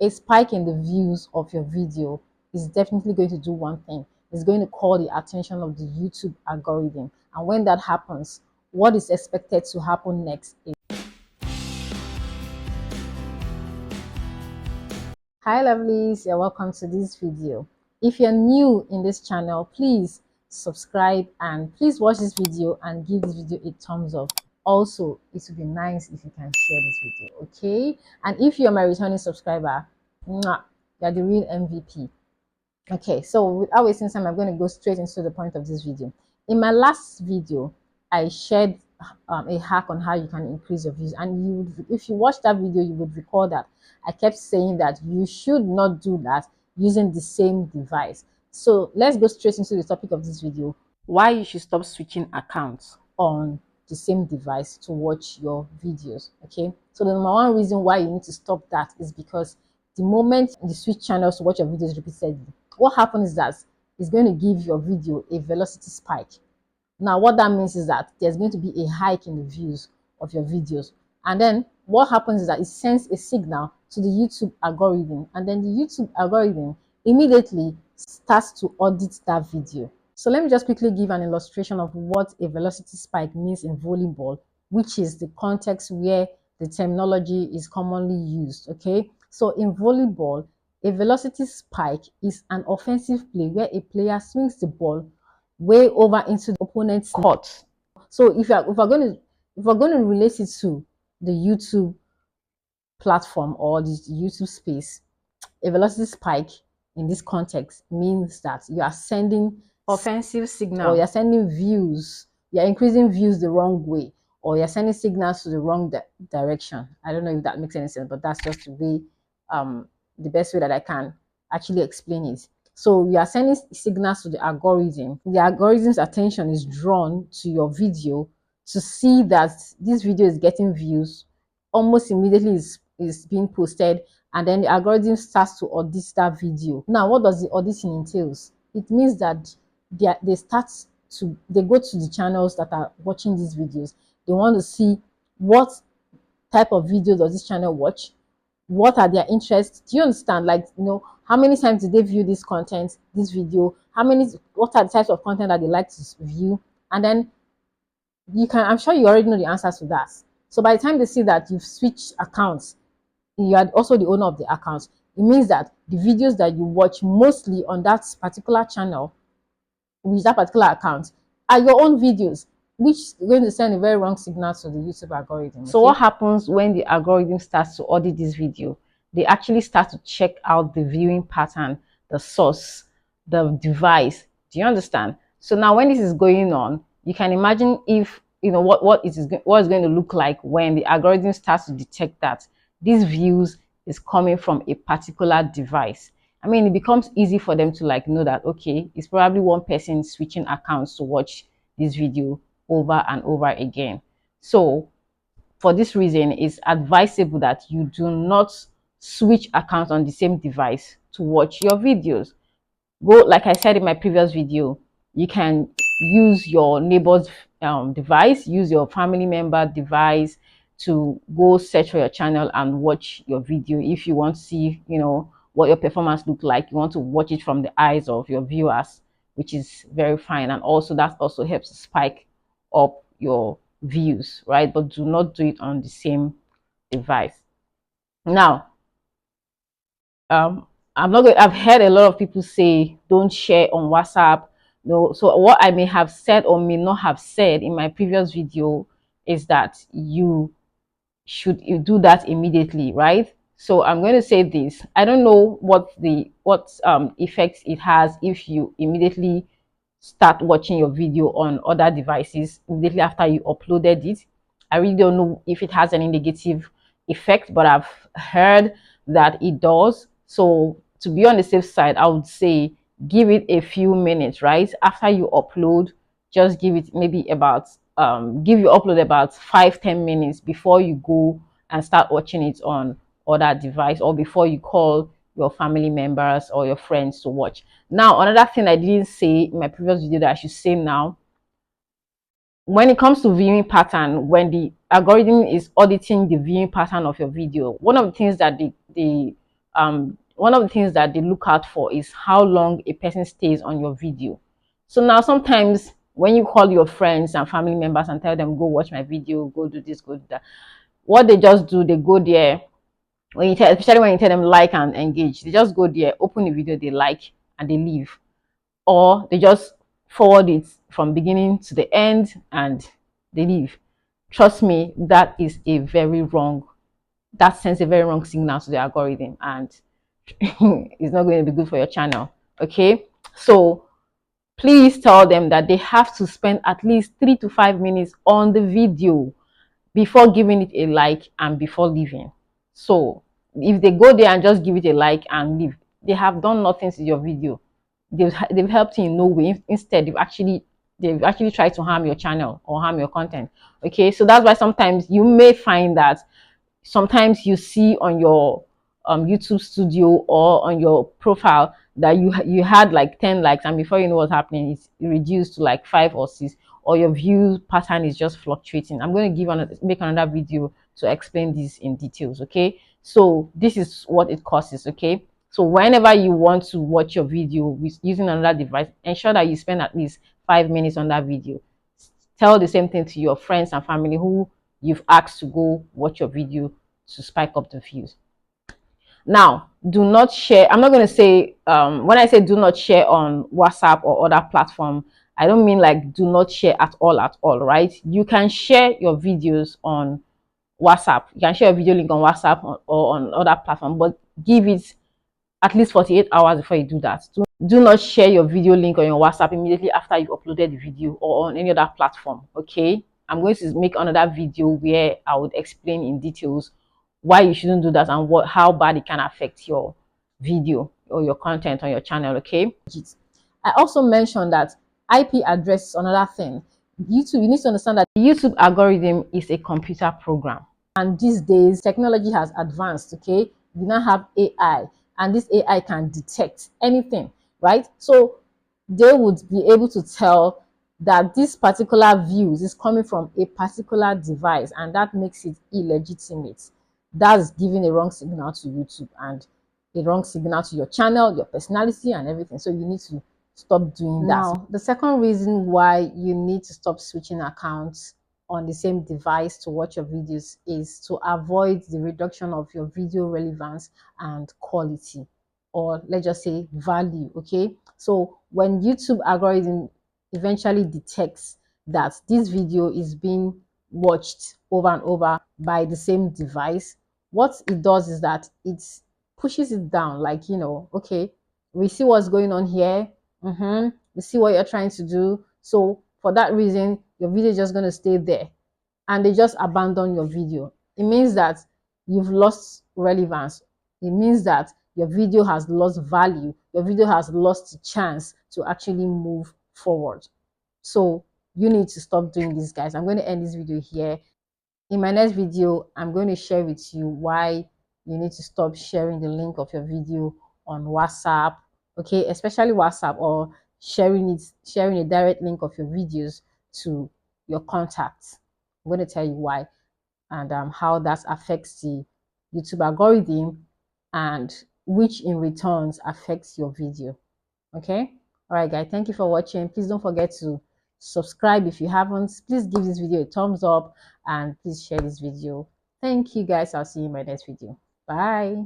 a spike in the views of your video is definitely going to do one thing. It's going to call the attention of the YouTube algorithm. And when that happens, what is expected to happen next is, hi lovelies, you're welcome to this video. If you're new in this channel, please subscribe and please watch this video and give this video a thumbs up. Also, it would be nice if you can share this video, okay? And if you're my returning subscriber, mwah, you're the real MVP. Okay, so without wasting time, I'm going to go straight into the point of this video. In my last video, I shared a hack on how you can increase your views, and if you watch that video, you would recall that I kept saying that you should not do that using the same device. So let's go straight into the topic of this video: why you should stop switching accounts on the same device to watch your videos. Okay, so the number one reason why you need to stop that is because the moment you switch channels to watch your videos repeatedly, what happens is that it's going to give your video a velocity spike. Now, what that means is that there's going to be a hike in the views of your videos. And then what happens is that it sends a signal to the YouTube algorithm, and then the YouTube algorithm immediately starts to audit that video. So let me just quickly give an illustration of what a velocity spike means in volleyball, which is the context where the terminology is commonly used. Okay, so in volleyball, a velocity spike is an offensive play where a player swings the ball way over into the opponent's court. So if we're going to relate it to the YouTube platform or the YouTube space, a velocity spike in this context means that you are sending offensive signal, or you're sending views, you're increasing views the wrong way, or you're sending signals to the wrong direction. I don't know if that makes any sense, but that's just the way, the best way that I can actually explain it. So you are sending signals to the algorithm. The algorithm's attention is drawn to your video to see that this video is getting views almost immediately, is being posted, and then the algorithm starts to audit that video. Now, what does the auditing entails? It means that they go to the channels that are watching these videos. They want to see what type of video does this channel watch, what are their interests. Do you understand? Like, how many times did they view this content, this video? What are the types of content that they like to view? And then I'm sure you already know the answers to that. So by the time they see that you've switched accounts, you are also the owner of the account, it means that the videos that you watch mostly on that particular channel with that particular account are your own videos, which is going to send a very wrong signal to the YouTube algorithm. Okay? So what happens when the algorithm starts to audit this video? They actually start to check out the viewing pattern, the source, the device. Do you understand? So now when this is going on, you can imagine if what is going to look like when the algorithm starts to detect that these views is coming from a particular device. I mean, it becomes easy for them to know that, okay, it's probably one person switching accounts to watch this video over and over again. So for this reason, it's advisable that you do not switch accounts on the same device to watch your videos. Like I said in my previous video, you can use your neighbor's device, use your family member device to go search for your channel and watch your video. If you want to see, what your performance look like, you want to watch it from the eyes of your viewers, which is very fine. And also that also helps spike up your views, right? But do not do it on the same device. Now, I've heard a lot of people say don't share on WhatsApp. No, so what I may have said or may not have said in my previous video is that you do that immediately, right? So I'm going to say this. I don't know what effects it has if you immediately start watching your video on other devices immediately after you uploaded it. I really don't know if it has any negative effect, but I've heard that it does. So to be on the safe side, I would say give it a few minutes, right? After you upload, just give it maybe about give your upload about 5-10 minutes before you go and start watching it on other device, or before you call your family members or your friends to watch. Now, another thing I didn't say in my previous video that I should say now, when it comes to viewing pattern, when the algorithm is auditing the viewing pattern of your video, one of the things that the one of the things that they look out for is how long a person stays on your video. So now sometimes when you call your friends and family members and tell them, go watch my video, go do this, go do that, what they just do, they go there. When you tell, especially when you tell them like and engage, they just go there, open the video they like, and they leave. Or they just forward it from beginning to the end and they leave. Trust me, that is a very wrong, that sends a very wrong signal to the algorithm, and it's not going to be good for your channel. Okay, so please tell them that they have to spend at least 3 to 5 minutes on the video before giving it a like and before leaving. So if they go there and just give it a like and leave, they have done nothing to your video. They've helped you in no way. Instead, they've actually tried to harm your channel or harm your content. Okay, so that's why sometimes you may find that sometimes you see on your YouTube studio or on your profile that you had like 10 likes, and before you know what's happening, it's reduced to like 5 or 6, or your view pattern is just fluctuating. I'm going to make another video to explain this in details. Okay, so this is what it causes. Okay, so whenever you want to watch your video with using another device, ensure that you spend at least 5 minutes on that video. Tell the same thing to your friends and family who you've asked to go watch your video to spike up the views. Now, do not share. I'm not going to say, when I say do not share on WhatsApp or other platform, I don't mean like do not share at all, right? You can share your videos on WhatsApp. You can share a video link on WhatsApp or on other platform, but give it at least 48 hours before you do that. Do not share your video link on your WhatsApp immediately after you uploaded the video or on any other platform. Okay, I'm going to make another video where I would explain in details why you shouldn't do that and how bad it can affect your video or your content on your channel. Okay, I also mentioned that IP address is another thing. YouTube, you need to understand that the YouTube algorithm is a computer program, and these days technology has advanced. Okay, you now have AI, and this AI can detect anything, right? So they would be able to tell that this particular views is coming from a particular device, and that makes it illegitimate. That's giving a wrong signal to YouTube and a wrong signal to your channel, your personality, and everything. So you need to stop doing that. Now, the second reason why you need to stop switching accounts on the same device to watch your videos is to avoid the reduction of your video relevance and quality, or let's just say value. Okay, so when YouTube algorithm eventually detects that this video is being watched over and over by the same device, what it does is that it pushes it down, like, okay, we see what's going on here. We see what you're trying to do. So for that reason, your video is just going to stay there, and they just abandon your video. It means that you've lost relevance. It means that your video has lost value. Your video has lost the chance to actually move forward. So you need to stop doing this, guys. I'm going to end this video here. In my next video, I'm going to share with you why you need to stop sharing the link of your video on WhatsApp, okay, especially WhatsApp, or sharing a direct link of your videos to your contacts. I'm going to tell you why, and how that affects the YouTube algorithm, and which in returns affects your video. Okay, all right, guys, thank you for watching. Please don't forget to subscribe if you haven't. Please give this video a thumbs up, and please share this video. Thank you, guys. I'll see you in my next video. Bye.